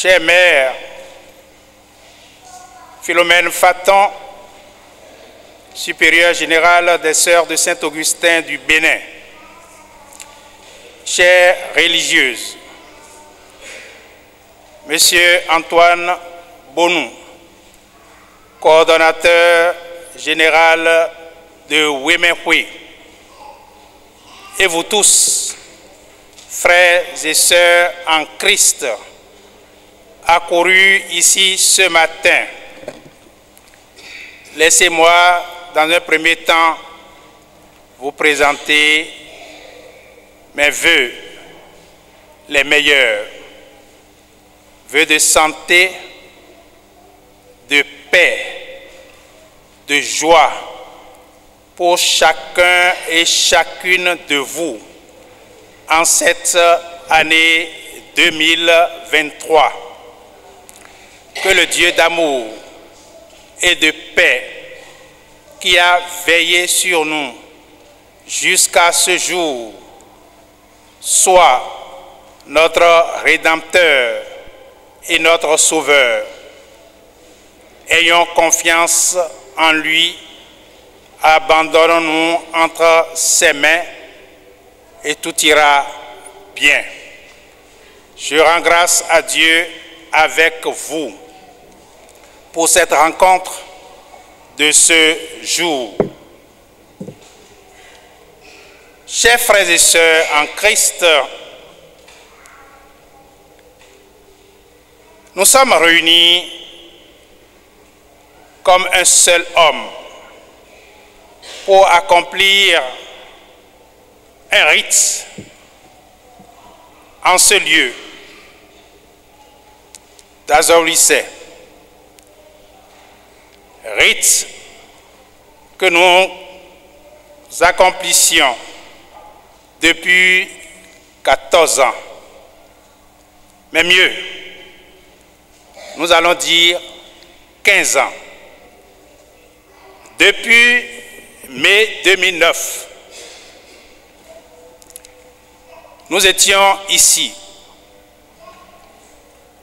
Chère mère Philomène Fatan, supérieure générale des Sœurs de Saint-Augustin du Bénin, chères religieuses, Monsieur Antoine Bonou, coordonnateur général de Wémenhui, et vous tous, frères et sœurs en Christ, accourus ici ce matin, laissez-moi dans un premier temps vous présenter mes vœux les meilleurs, vœux de santé, de paix, de joie pour chacun et chacune de vous en cette année 2023. Que le Dieu d'amour et de paix qui a veillé sur nous jusqu'à ce jour soit notre Rédempteur et notre Sauveur. Ayons confiance en lui, abandonnons-nous entre ses mains et tout ira bien. Je rends grâce à Dieu avec vous pour cette rencontre de ce jour. Chers frères et sœurs en Christ, nous sommes réunis comme un seul homme pour accomplir un rite en ce lieu d'Azor-Lycée. Rite que nous accomplissions depuis 14 ans. Mais mieux, nous allons dire 15 ans. Depuis mai 2009, nous étions ici.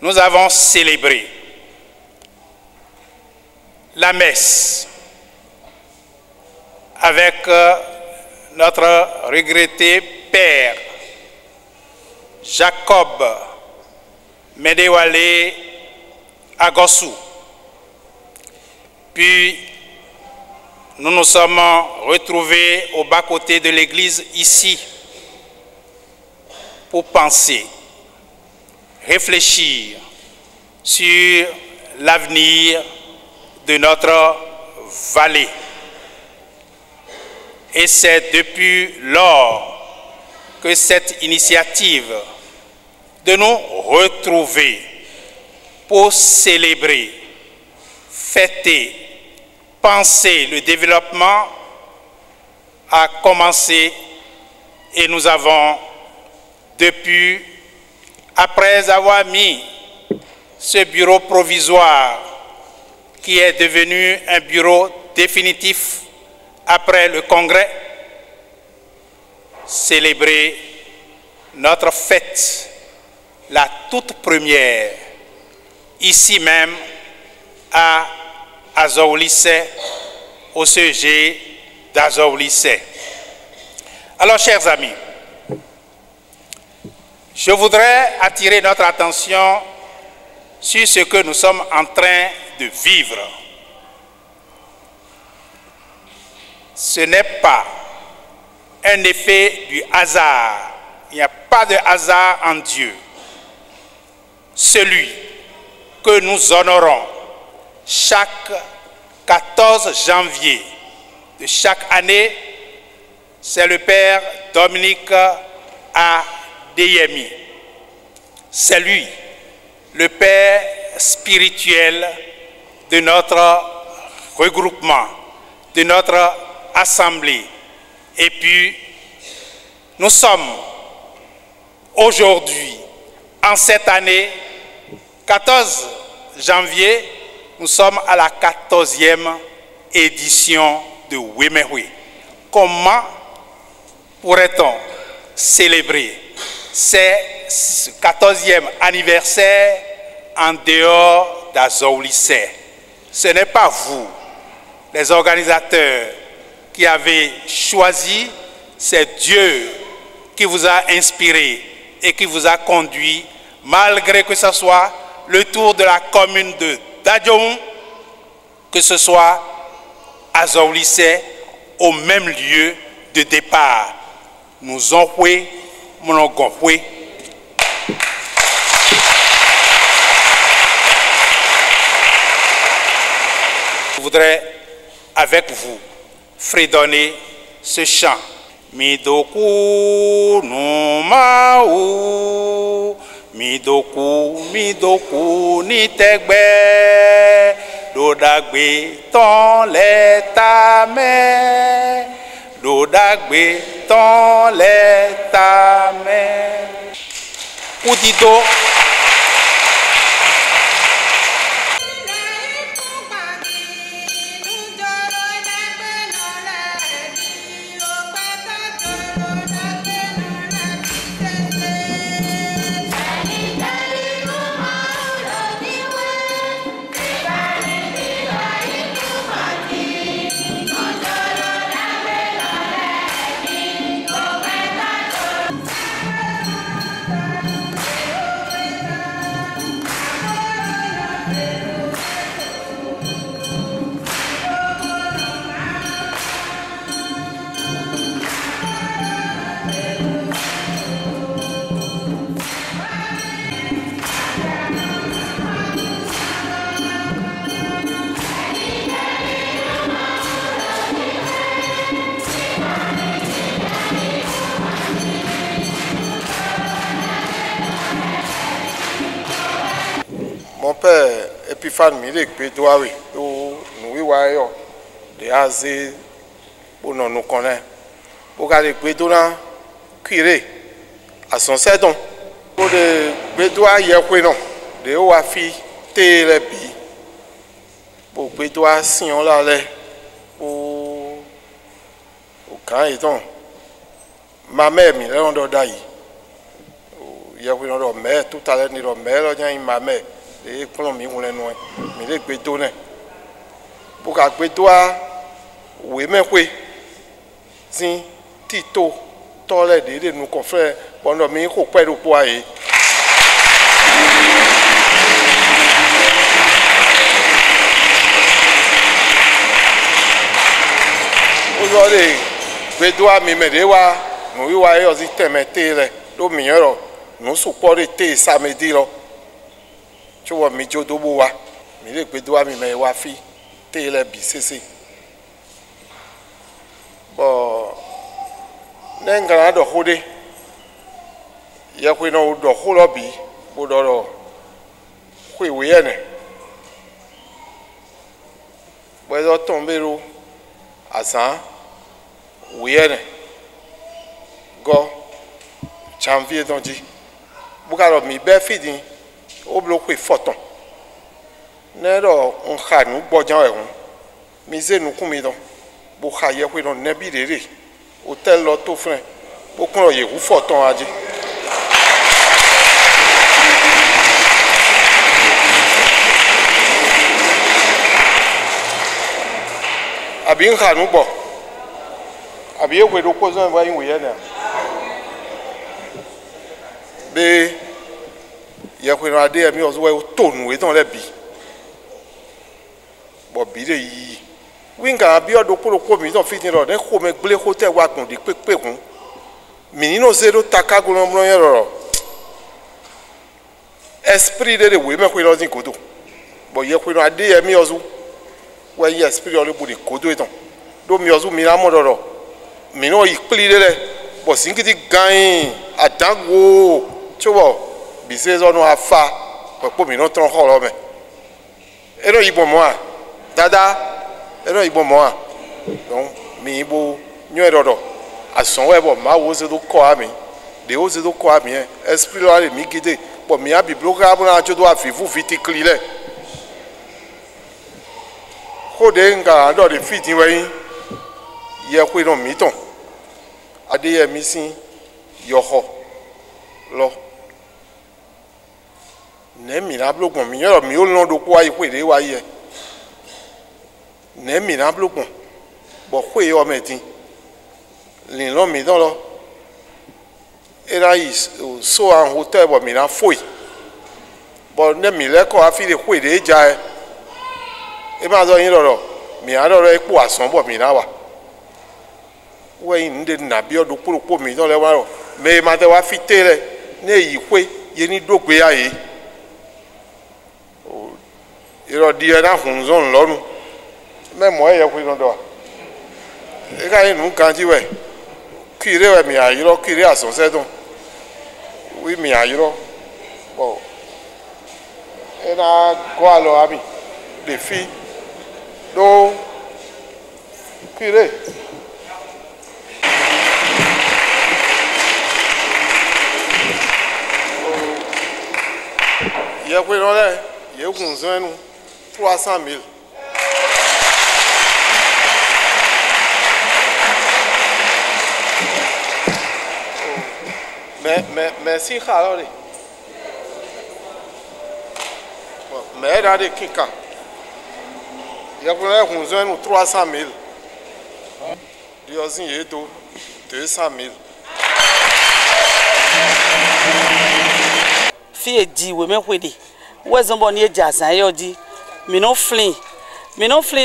Nous avons célébré la messe avec notre regretté père Jacob Medewale Agossou. Puis nous nous sommes retrouvés au bas-côté de l'église ici pour penser, réfléchir sur l'avenir de notre vallée. Et c'est depuis lors que cette initiative de nous retrouver pour célébrer, fêter, penser le développement a commencé et nous avons depuis, après avoir mis ce bureau provisoire qui est devenu un bureau définitif après le congrès, célébrer notre fête, la toute première, ici même à Azor-Lycée, au CEG d'Azor-Lycée. Alors, chers amis, je voudrais attirer notre attention sur ce que nous sommes en train de vivre. Ce n'est pas un effet du hasard. Il n'y a pas de hasard en Dieu. Celui que nous honorons chaque 14 janvier de chaque année, c'est le Père Dominique Adeyemi. C'est lui, le Père spirituel de notre regroupement, de notre assemblée. Et puis, nous sommes aujourd'hui, en cette année, 14 janvier, nous sommes à la 14e édition de Wemehwe. Comment pourrait-on célébrer ce 14e anniversaire en dehors d'Azoulissé? Ce n'est pas vous, les organisateurs, qui avez choisi, c'est Dieu qui vous a inspiré et qui vous a conduit, malgré que ce soit le tour de la commune de Dadjoun, que ce soit à Azoulissé, au même lieu de départ. Nous en joué, nous en joué. Je voudrais, avec vous, fredonner ce chant. Midoku numau, midoku ni tegbe, dodagbe ton letame, dodagbe ton letame. Udido. Mon père Epiphane Milik Pédouawi, nous voyons des azés pour nous connaître. Pour garder Pédouna, cuire à son sedon. Pour les Pédoua, il y a quoi non? De haut à fille, télébi. Pour Pédoua, si on l'a l'air, pour quand ils ont ma mère, il est en d'odaï. Il y a quoi non? Mais tout à l'heure, il y a ma mère. Et quand on est loin, mais les bétonnés. Pour qu'à Bétoua, oui, mais oui, si Tito, Tolé, de nos confrères, pendant que nous avons fait le poids. Aujourd'hui, Bétoua, Mimédewa, nous voyons aussi téméter, le meilleur, nous supporter samedi. Tu vois, je suis doboua, je suis doboua, je suis télé BCC. Bon, je suis grand de Hodé. Il y a un de Holobi, pour le Huyen. Je suis tombé à San, Huyen. Go, janvier, donc, je suis fini. Au bloqué photon. Nero on a nous bojan mise nous comme donc pour haye que non nebirere hôtel l'auto frein pour qu'on y ou photon a dit abin ha nous bon abiye que do kozon va yin we na be il y a un des amis qui ont tourné dans les billes. Bon, billet, winga biodo ko mi don fitin ro ne ko me gble hotel wa kun di pepe kun mi no zero takago no mo yen ro esprit de we me ko lo zin kodo bo ye ko no ade ye mi ozu we ye esprit o le bu di kodo eton do mi ozu mi ra mo ro mi no ikpli de bo singiti gan adango chobo bi se zo no afa po mi no tron ho lo me ero ibo mo a dada ero ibo mo a donc mi ibo nyo erodo ason we bo ma wo ze do ko ami de o ze do ko ami esprit lo ale mi gide bo mi abi bloga bu na jodo afivu vitikli le ko de nga do de fitin we ye ko no mi ton ade ye mi sin yo ho lo ne mi na blogbon mi yo mi o lo do ko ayi ko de wa ye ne mi na blogbon bo ko e o metin lin lo mi don lo era is so an hotel bo mi na foi bo ne mi le ko afi de ko de ja e ma zo yin lo mi a lo epo asan bo mi na wa we nde na bi odo poropo mi don le wa ro me ma te wa fi tere ne yi kwe ye ni dogbe aye o iro di na hun zon lorun me mo ye kwe don do e ka yin kan ji we kire we mi ayiro kire asan se don we mi ayiro bo e na go alo abi de fi do kire il y a quoi dans là? Il y a 300 000. Mais si alors mais là des kika. Il y a quoi là 300 000. Il y a 200 000. Fie di we me kwede we zombo ni eja san yo di mi no flin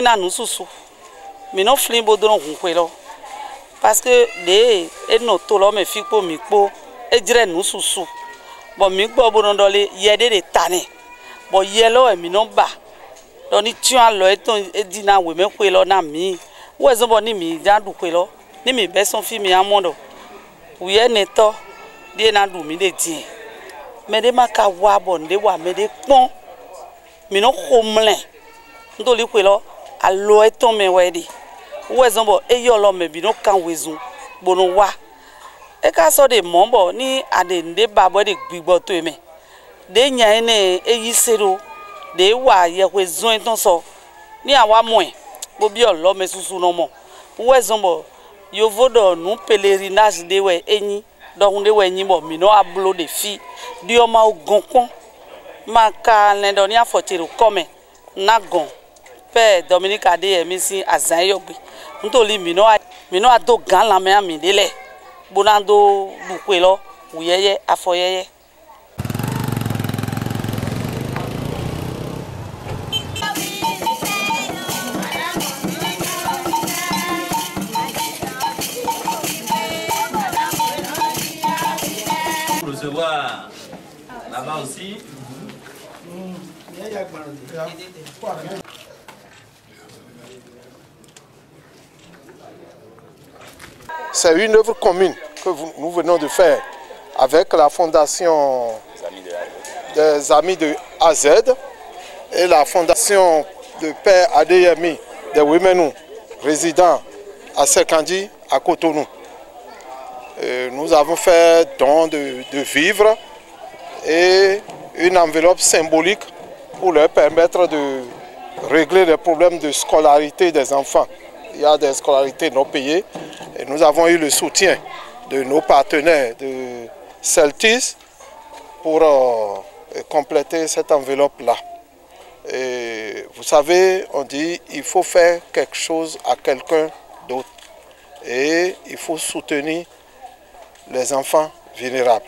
na nu susu mi no flin bodon hun kwe lo parce que de e no to lo me fi po mi po e jire nu susu bo mi gbo bodon do le ye de tane bo ye lo e mi no ba do ni tian lo e ton e di na we me kwe lo na mi we zombo ni mi ja du kwe lo ni mi be son fi mi amondo we ne to de na du mi de ti me de maka wa bon de wa me de pon mi no homle ndo li kwe lo alo eton me we di we zombo e yo lo me bi no kan wezun bono wa e ka so de mombo ni ade nde babo de gbigbo to me de nya ene eyi sero de wa ye kwe zun eton so ni awa mo e bo bi olo me susu no mo we zombo yo vodo nu pèlerinage de we enyi donc de we nyi bo mi no ablo de fi di o ma ogonkon ma ka lendo ni afotiro come na gon pe Dominique ade mi si azan yo gbe ntoli mi no ado gan la me ami dele bonando dupe lo uyeye afoyeye recevoir là-bas aussi. C'est une œuvre commune que nous venons de faire avec la fondation des Amis de AZ et la fondation de Père Adeyemi des Wemenu, résidant à Sekandi, à Cotonou. Nous avons fait don de vivres et une enveloppe symbolique pour leur permettre de régler les problèmes de scolarité des enfants. Il y a des scolarités non payées et nous avons eu le soutien de nos partenaires de Celtis pour compléter cette enveloppe-là. Vous savez, on dit qu'il faut faire quelque chose à quelqu'un d'autre et il faut soutenir les enfants vulnérables.